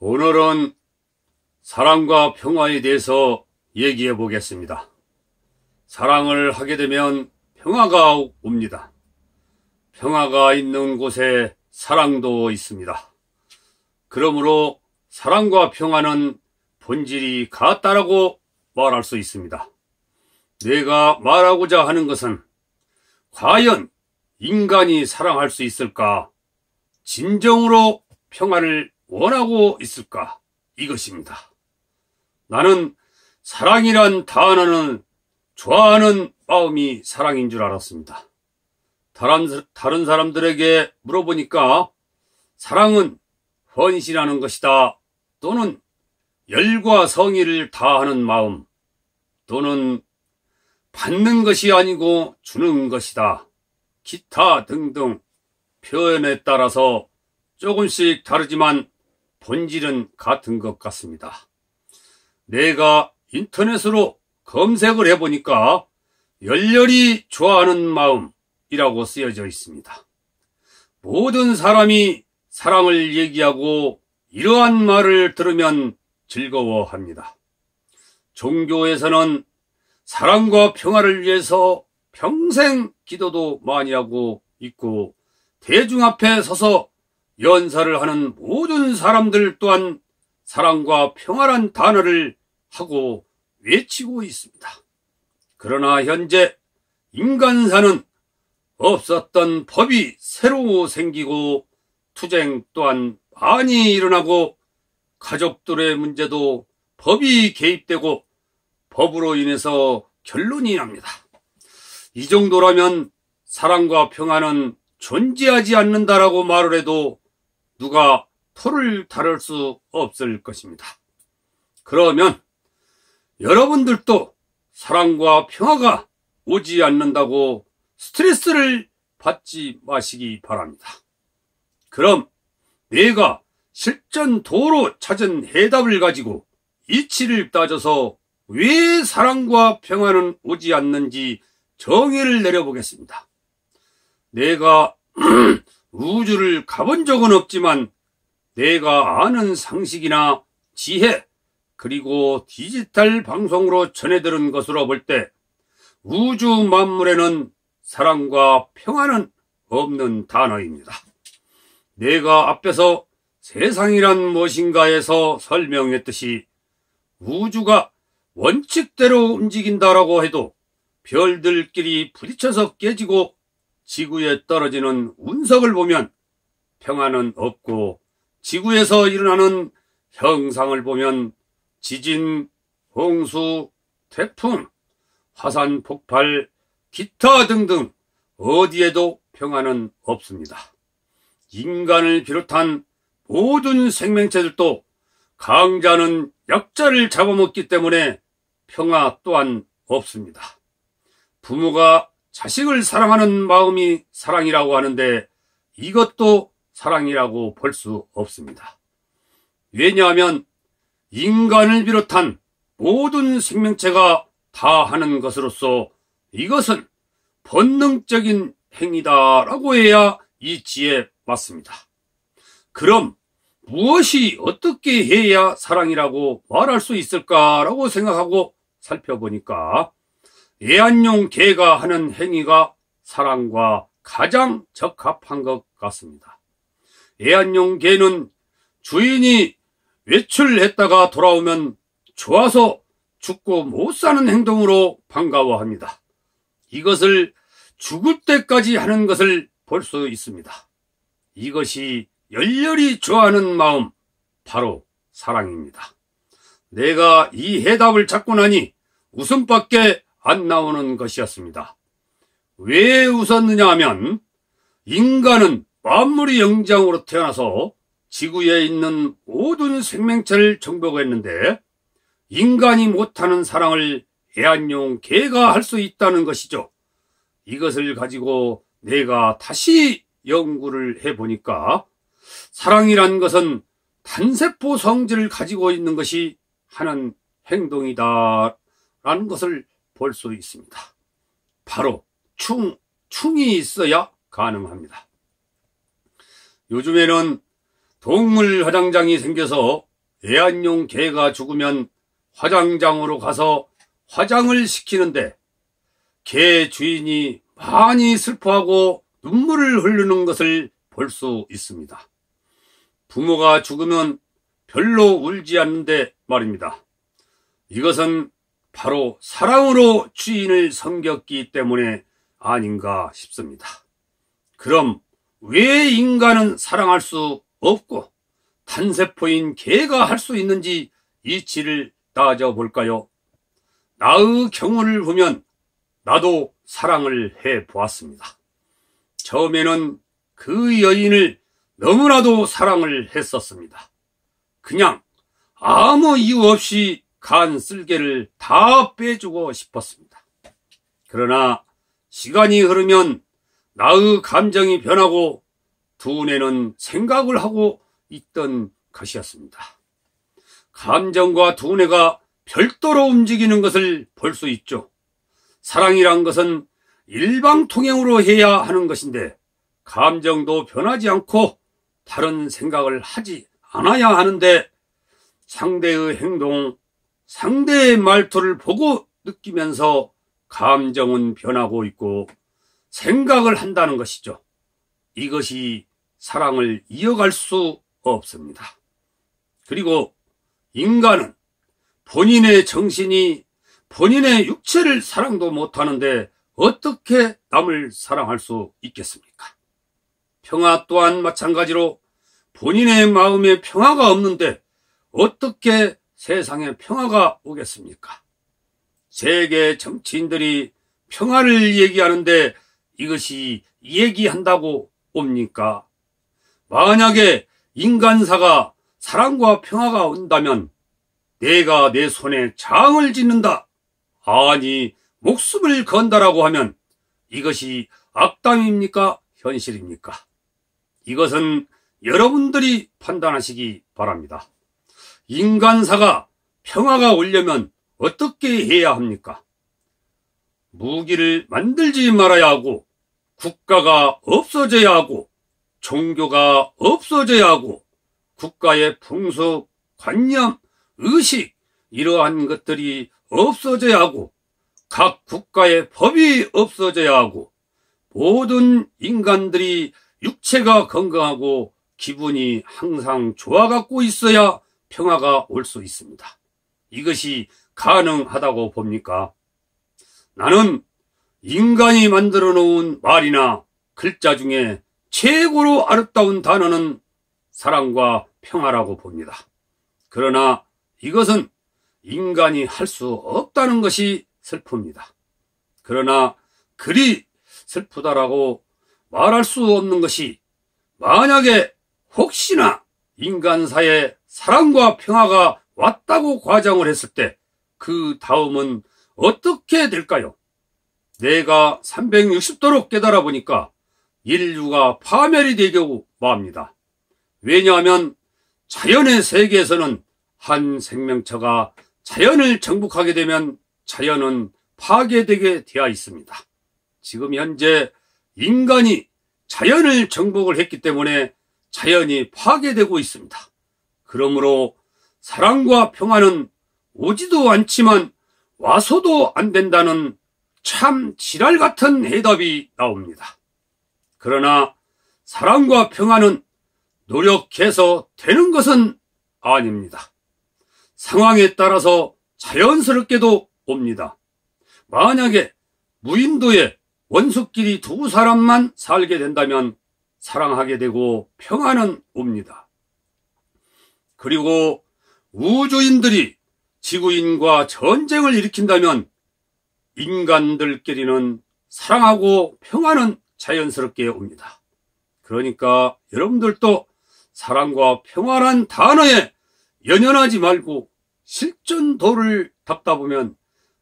오늘은 사랑과 평화에 대해서 얘기해 보겠습니다. 사랑을 하게 되면 평화가 옵니다. 평화가 있는 곳에 사랑도 있습니다. 그러므로 사랑과 평화는 본질이 같다라고 말할 수 있습니다. 내가 말하고자 하는 것은 과연 인간이 사랑할 수 있을까? 진정으로 평화를 원하고 있을까? 이것입니다. 나는 사랑이란 단어는 좋아하는 마음이 사랑인 줄 알았습니다. 다른 사람들에게 물어보니까 사랑은 헌신하는 것이다, 또는 열과 성의를 다하는 마음, 또는 받는 것이 아니고 주는 것이다, 기타 등등 표현에 따라서 조금씩 다르지만 본질은 같은 것 같습니다. 내가 인터넷으로 검색을 해보니까 열렬히 좋아하는 마음이라고 쓰여져 있습니다. 모든 사람이 사랑을 얘기하고 이러한 말을 들으면 즐거워합니다. 종교에서는 사랑과 평화를 위해서 평생 기도도 많이 하고 있고, 대중 앞에 서서 연설을 하는 모든 사람들 또한 사랑과 평화란 단어를 하고 외치고 있습니다. 그러나 현재 인간사는 없었던 법이 새로 생기고 투쟁 또한 많이 일어나고 가족들의 문제도 법이 개입되고 법으로 인해서 결론이 납니다. 이 정도라면 사랑과 평화는 존재하지 않는다라고 말을 해도 누가 토를 다룰 수 없을 것입니다. 그러면 여러분들도 사랑과 평화가 오지 않는다고 스트레스를 받지 마시기 바랍니다. 그럼 내가 실전도로 찾은 해답을 가지고 이치를 따져서 왜 사랑과 평화는 오지 않는지 정의를 내려보겠습니다. 내가 우주를 가본 적은 없지만 내가 아는 상식이나 지혜, 그리고 디지털 방송으로 전해들은 것으로 볼 때 우주 만물에는 사랑과 평화는 없는 단어입니다. 내가 앞에서 세상이란 무엇인가에서 설명했듯이 우주가 원칙대로 움직인다라고 해도 별들끼리 부딪혀서 깨지고 지구에 떨어지는 운석을 보면 평화는 없고, 지구에서 일어나는 현상을 보면 지진, 홍수, 태풍, 화산 폭발, 기타 등등 어디에도 평화는 없습니다. 인간을 비롯한 모든 생명체들도 강자는 약자를 잡아먹기 때문에 평화 또한 없습니다. 부모가 자식을 사랑하는 마음이 사랑이라고 하는데 이것도 사랑이라고 볼 수 없습니다. 왜냐하면 인간을 비롯한 모든 생명체가 다 하는 것으로서 이것은 본능적인 행위다라고 해야 이치에 맞습니다. 그럼 무엇이 어떻게 해야 사랑이라고 말할 수 있을까라고 생각하고 살펴보니까 애완용 개가 하는 행위가 사랑과 가장 적합한 것 같습니다. 애완용 개는 주인이 외출했다가 돌아오면 좋아서 죽고 못 사는 행동으로 반가워합니다. 이것을 죽을 때까지 하는 것을 볼 수 있습니다. 이것이 열렬히 좋아하는 마음, 바로 사랑입니다. 내가 이 해답을 찾고 나니 웃음밖에 안 나오는 것이었습니다. 왜 웃었느냐 하면 인간은 만물의 영장으로 태어나서 지구에 있는 모든 생명체를 정복했는데 인간이 못하는 사랑을 애완용 개가 할 수 있다는 것이죠. 이것을 가지고 내가 다시 연구를 해보니까 사랑이란 것은 단세포 성질을 가지고 있는 것이 하는 행동이다 라는 것을 볼 수 있습니다. 바로 충이 있어야 가능합니다. 요즘에는 동물 화장장이 생겨서 애완용 개가 죽으면 화장장으로 가서 화장을 시키는데 개 주인이 많이 슬퍼하고 눈물을 흘리는 것을 볼 수 있습니다. 부모가 죽으면 별로 울지 않는데 말입니다. 이것은 바로 사랑으로 주인을 섬겼기 때문에 아닌가 싶습니다. 그럼 왜 인간은 사랑할 수 없고 단세포인 개가 할 수 있는지 이치를 따져볼까요? 나의 경우를 보면 나도 사랑을 해보았습니다. 처음에는 그 여인을 너무나도 사랑을 했었습니다. 그냥 아무 이유 없이 간 쓸개를 다 빼주고 싶었습니다. 그러나 시간이 흐르면 나의 감정이 변하고 두뇌는 생각을 하고 있던 것이었습니다. 감정과 두뇌가 별도로 움직이는 것을 볼 수 있죠. 사랑이란 것은 일방통행으로 해야 하는 것인데 감정도 변하지 않고 다른 생각을 하지 않아야 하는데 상대의 행동, 상대의 말투를 보고 느끼면서 감정은 변하고 있고 생각을 한다는 것이죠. 이것이 사랑을 이어갈 수 없습니다. 그리고 인간은 본인의 정신이 본인의 육체를 사랑도 못하는데 어떻게 남을 사랑할 수 있겠습니까? 평화 또한 마찬가지로 본인의 마음에 평화가 없는데 어떻게 세상에 평화가 오겠습니까? 세계 정치인들이 평화를 얘기하는데 이것이 얘기한다고 옵니까? 만약에 인간사가 사랑과 평화가 온다면 내가 내 손에 장을 짓는다, 아니 목숨을 건다라고 하면 이것이 악담입니까? 현실입니까? 이것은 여러분들이 판단하시기 바랍니다. 인간사가 평화가 오려면 어떻게 해야 합니까? 무기를 만들지 말아야 하고 국가가 없어져야 하고 종교가 없어져야 하고 국가의 풍습, 관념, 의식 이러한 것들이 없어져야 하고 각 국가의 법이 없어져야 하고 모든 인간들이 육체가 건강하고 기분이 항상 좋아갖고 있어야 평화가 올 수 있습니다. 이것이 가능하다고 봅니까? 나는 인간이 만들어 놓은 말이나 글자 중에 최고로 아름다운 단어는 사랑과 평화라고 봅니다. 그러나 이것은 인간이 할 수 없다는 것이 슬픕니다. 그러나 그리 슬프다라고 말할 수 없는 것이 만약에 혹시나 인간사에 사랑과 평화가 왔다고 과장을 했을 때 그 다음은 어떻게 될까요? 내가 360도로 깨달아 보니까 인류가 파멸이 되려고 맙니다. 왜냐하면 자연의 세계에서는 한 생명체가 자연을 정복하게 되면 자연은 파괴되게 되어 있습니다. 지금 현재 인간이 자연을 정복을 했기 때문에 자연이 파괴되고 있습니다. 그러므로 사랑과 평화는 오지도 않지만 와서도 안 된다는 참 지랄 같은 해답이 나옵니다. 그러나 사랑과 평화는 노력해서 되는 것은 아닙니다. 상황에 따라서 자연스럽게도 옵니다. 만약에 무인도에 원수끼리 두 사람만 살게 된다면 사랑하게 되고 평화는 옵니다. 그리고 우주인들이 지구인과 전쟁을 일으킨다면 인간들끼리는 사랑하고 평화는 자연스럽게 옵니다. 그러니까 여러분들도 사랑과 평화란 단어에 연연하지 말고 실전도를 닦다 보면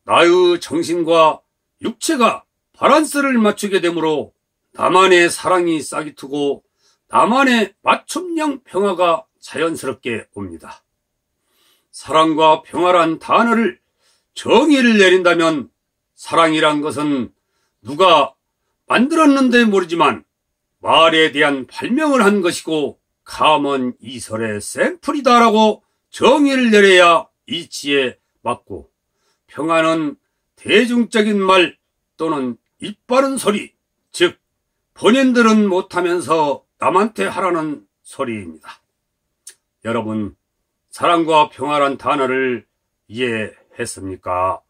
나의 정신과 육체가 밸런스를 맞추게 되므로 나만의 사랑이 싹이 트고 나만의 맞춤형 평화가 자연스럽게 옵니다. 사랑과 평화란 단어를 정의를 내린다면 사랑이란 것은 누가 만들었는데 모르지만 말에 대한 발명을 한 것이고 감언 이설의 샘플이다라고 정의를 내려야 이치에 맞고, 평화는 대중적인 말 또는 입 바른 소리, 즉 본인들은 못하면서 남한테 하라는 소리입니다. 여러분, 사랑과 평화란 단어를 이해했습니까?